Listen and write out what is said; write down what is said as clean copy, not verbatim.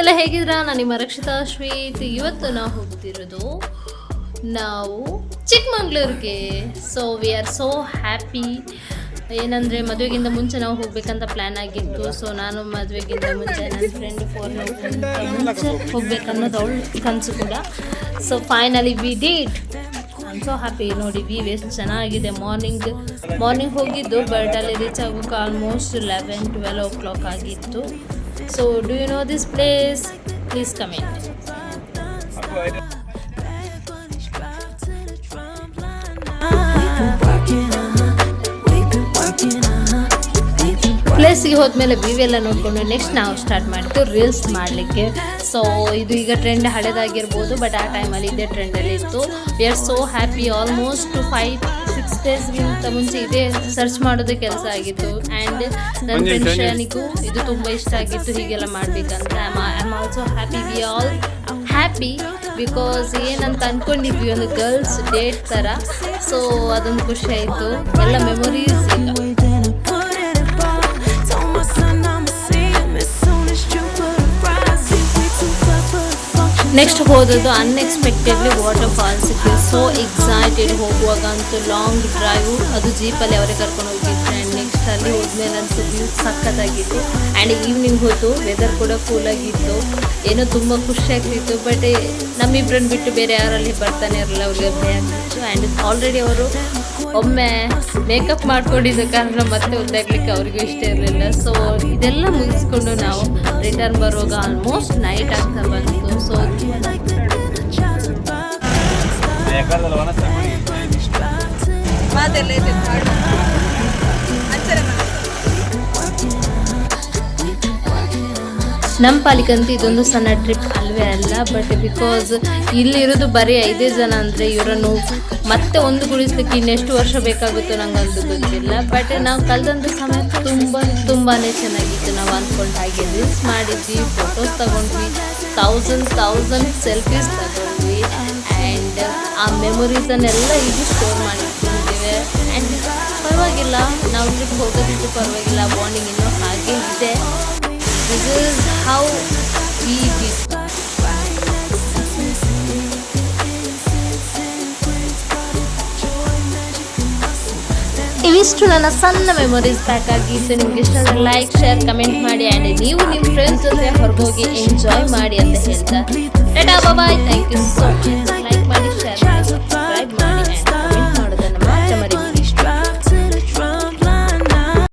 ಎಲ್ಲ ಹೇಗಿದ್ರ? ನಾನು ನಿಮ್ಮ ರಕ್ಷಿತಾ ಶ್ವೇತ್. ಇವತ್ತು ನಾವು ಹೋಗ್ತಿರೋದು ಚಿಕ್ಕಮಂಗ್ಳೂರಿಗೆ. So we are so happy. ಏನಂದರೆ ಮದುವೆಗಿಂತ ಮುಂಚೆ ನಾವು ಹೋಗ್ಬೇಕಂತ ಪ್ಲ್ಯಾನ್ ಆಗಿತ್ತು. ಸೊ ನಾನು ಮದುವೆಗಿಂತ ಮುಂಚೆ ನನ್ನ ಫ್ರೆಂಡ್ ಮುಂಚೆ ಹೋಗ್ಬೇಕನ್ನೋದು ಅವಳು ಕನಸು ಕೂಡ. So finally we did. I am so happy. ನೋಡಿ ವ್ಯೂ ಎಷ್ಟು ಚೆನ್ನಾಗಿದೆ. ಮಾರ್ನಿಂಗ್ ಹೋಗಿದ್ದು, ಬಟ್ ಅಲ್ಲಿ ರೀಚ್ ಆಗೋಕೆ ಆಲ್ಮೋಸ್ಟ್ 11-12 o'clock ಆಗಿತ್ತು. So do you know this place? Please comment. ಪ್ಲೇಸಿಗೆ ಹೋದ್ಮೇಲೆ ವ್ಯೂ ಎಲ್ಲ ನೋಡಿಕೊಂಡು ನೆಕ್ಸ್ಟ್ ನಾವು ಸ್ಟಾರ್ಟ್ ಮಾಡಿದ್ದು ರೀಲ್ಸ್ ಮಾಡಲಿಕ್ಕೆ. ಸೊ ಇದು ಈಗ ಟ್ರೆಂಡ್ ಹಳೇದಾಗಿರ್ಬೋದು, ಬಟ್ ಆ ಟೈಮಲ್ಲಿ ಇದೇ ಟ್ರೆಂಡಲ್ಲಿ ಇತ್ತು. V are so happy. Almost 5-6 ಡೇಸ್ಗಿಂತ ಮುಂಚೆ ಇದೇ ಸರ್ಚ್ ಮಾಡೋದೇ ಕೆಲಸ ಆಗಿತ್ತು. ಆ್ಯಂಡ್ ನನ್ನ ಫ್ರೆಂಡ್ಶನಿಗೂ ಇದು ತುಂಬ ಇಷ್ಟ ಆಗಿತ್ತು ಹೀಗೆಲ್ಲ ಮಾಡಬೇಕಂತ. I am also happy. We all happy because ಏನಂತ ಅಂದ್ಕೊಂಡಿದ್ವಿ, ಒಂದು ಗರ್ಲ್ಸ್ ಡೇಟ್ ಥರ. ಸೊ ಅದೊಂದು ಖುಷಿ ಆಯಿತು. ಎಲ್ಲ ಮೆಮೊರೀಸ್ ಈಗ. ನೆಕ್ಸ್ಟ್ ಹೋದದ್ದು ಅನ್ಎಕ್ಸ್ಪೆಕ್ಟೆಡ್ಲಿ ವಾಟರ್ ಫಾಲ್ಸಿಗೆ. So excited. ಹೋಗುವಾಗ ಅಂತೂ ಲಾಂಗ್ ಡ್ರೈವು, ಅದು ಜೀಪಲ್ಲಿ ಅವರೇ ಕರ್ಕೊಂಡು ಹೋಗಿದ್ರು. ಆ್ಯಂಡ್ ನೆಕ್ಸ್ಟ್ ಅಲ್ಲಿ ಹೋದ್ಮೇಲೆ ಅಂತೂ ವ್ಯೂ ಸಖತ್ತಾಗಿತ್ತು. ಆ್ಯಂಡ್ ಈವ್ನಿಂಗ್ ಹೊತ್ತು ವೆದರ್ ಕೂಡ ಕೂಲಾಗಿತ್ತು. ಏನೋ ತುಂಬ ಖುಷಿ ಆಗ್ತಿತ್ತು. ಬಟ್ ನಮ್ಮಿಬ್ಬರನ್ನು ಬಿಟ್ಟು ಬೇರೆ ಯಾರಲ್ಲಿ ಬರ್ತಾನೆ ಇರಲಿಲ್ಲ, ಅವ್ರಿಗೆ ಭಯ ಆಗ್ತಿತ್ತು. ಆ್ಯಂಡ್ ಆಲ್ರೆಡಿ ಅವರು ಒಮ್ಮೆ ಮೇಕಪ್ ಮಾಡ್ಕೊಂಡಿದ್ದ ಕಾರಣ ಮತ್ತೆ ಒದ್ದಾಗ್ಲಿಕ್ಕೆ ಅವ್ರಿಗೂ ಇಷ್ಟ ಇರಲಿಲ್ಲ. ಸೊ ಇದೆಲ್ಲ ಮುಗಿಸ್ಕೊಂಡು ನಾವು ರಿಟರ್ನ್ ಬರುವಾಗ ಆಲ್ಮೋಸ್ಟ್ ನೈಟ್ ಆಗ್ತಾ ಬಂತು. ಸೊ ನಮ್ಮ ಪಾಲಿಗಂತೂ ಇದೊಂದು ಸಣ್ಣ ಟ್ರಿಪ್ ಅಲ್ವೇ ಅಲ್ಲ. ಬಟ್ ಬಿಕಾಸ್ ಇಲ್ಲಿರೋದು ಬರೀ 5 ಜನ ಅಂದರೆ ಇವರನ್ನು ಮತ್ತೆ ಒಂದು ಗುಡಿಸ್ಲಿಕ್ಕೆ ಇನ್ನೆಷ್ಟು ವರ್ಷ ಬೇಕಾಗುತ್ತೋ ನಂಗಂತೂ ಗೊತ್ತಿಲ್ಲ. ಬಟ್ ನಾವು ಕಳೆದಂಥ ಸಮಯ ತುಂಬಾ ಚೆನ್ನಾಗಿತ್ತು. ನಾವು ಅಂದ್ಕೊಂಡು ಹಾಗೆ ರೀಲ್ಸ್ ಮಾಡಿದ್ವಿ, ಫೋಟೋಸ್ ತಗೊಂಡ್ವಿ, 1000 ಸೆಲ್ಫೀಸ್ ತಗೊಂಡ್ವಿ. ಆ್ಯಂಡ್ ಆ ಮೆಮೊರೀಸನ್ನೆಲ್ಲ ಈಗ ಸ್ಟೋರ್ ಮಾಡಿಟ್ಕೊಂಡಿದ್ದೇವೆ. ಆ್ಯಂಡ್ ಪರವಾಗಿಲ್ಲ, ನಾವು ಟ್ರಿಪ್ ಹೋಗೋದಿದ್ದು ಪರವಾಗಿಲ್ಲ, ಬಾಂಡಿಂಗ್ ಇನ್ನೂ ಹಾಗೆ ಇದೆ. This is how we did. ಇವಿಷ್ಟು ನನ್ನ ಸಣ್ಣ ಮೆಮೊರೀಸ್ ಪ್ಯಾಕ್ ಆಗಿದ್ದು. ನಿಮ್ಗೆ ಇಷ್ಟ ಆದರೆ ಲೈಕ್, ಶೇರ್, ಕಮೆಂಟ್ ಮಾಡಿ. ಆ್ಯಂಡ್ ನೀವು ನಿಮ್ಮ ಫ್ರೆಂಡ್ಸ್ ಜೊತೆ ಹೊರಗೋಗಿ ಎಂಜಾಯ್ ಮಾಡಿ ಅಂತ ಹೇಳ್ತಾ tata bye. Thank you so much. Like ಮಾಡಿ, ಶೇರ್ ಮಾಡಿ.